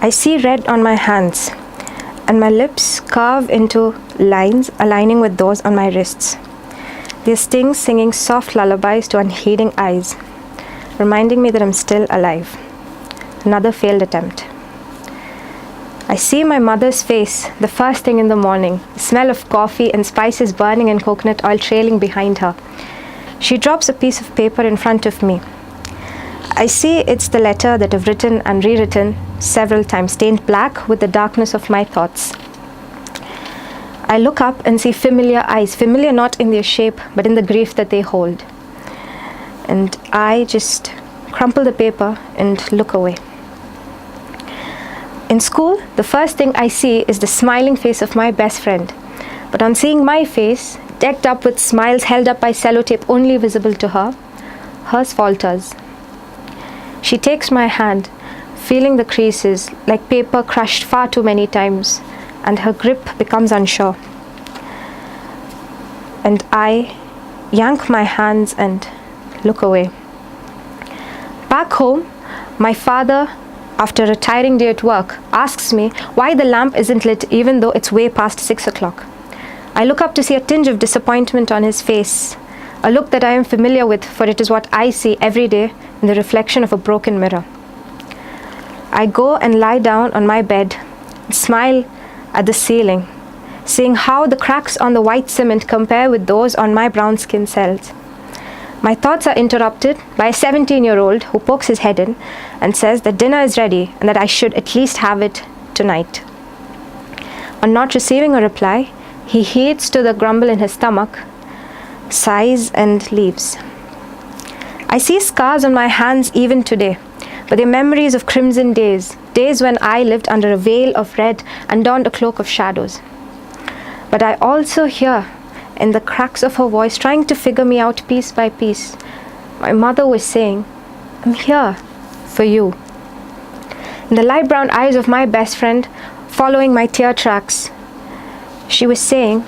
I see red on my hands, and my lips carve into lines aligning with those on my wrists. Their stings singing soft lullabies to unheeding eyes, reminding me that I'm still alive. Another failed attempt. I see my mother's face the first thing in the morning, the smell of coffee and spices burning and coconut oil trailing behind her. She drops a piece of paper in front of me. I see it's the letter that I've written and rewritten several times, stained black with the darkness of my thoughts. I look up and see familiar eyes, familiar not in their shape, but in the grief that they hold. And I just crumple the paper and look away. In school, the first thing I see is the smiling face of my best friend. But on seeing my face, decked up with smiles held up by sellotape only visible to her, hers falters. She takes my hand, feeling the creases like paper crushed far too many times, and her grip becomes unsure. And I yank my hands and look away. Back home, my father, after a tiring day at work, asks me why the lamp isn't lit even though it's way past 6 o'clock. I look up to see a tinge of disappointment on his face, a look that I am familiar with, for it is what I see every day in the reflection of a broken mirror. I go and lie down on my bed and smile at the ceiling, seeing how the cracks on the white cement compare with those on my brown skin cells. My thoughts are interrupted by a 17-year-old who pokes his head in and says that dinner is ready and that I should at least have it tonight. On not receiving a reply, he heeds to the grumble in his stomach, sighs and leaves. I see scars on my hands even today, but they're memories of crimson days, days when I lived under a veil of red and donned a cloak of shadows. But I also hear in the cracks of her voice, trying to figure me out piece by piece, my mother was saying, "I'm here for you." In the light brown eyes of my best friend, following my tear tracks, she was saying,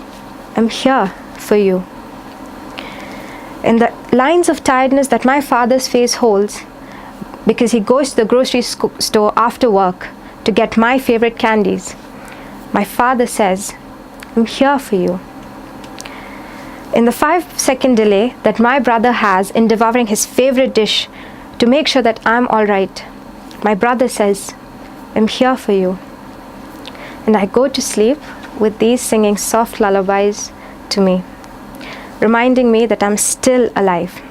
"I'm here for you." In the lines of tiredness that my father's face holds, because he goes to the grocery store after work to get my favorite candies, my father says, "I'm here for you." In the 5-second delay that my brother has in devouring his favorite dish to make sure that I'm all right, my brother says, "I'm here for you." And I go to sleep with these singing soft lullabies to me, reminding me that I'm still alive.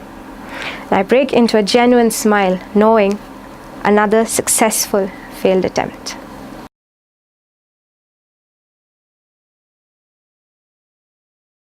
And I break into a genuine smile, knowing another successful failed attempt.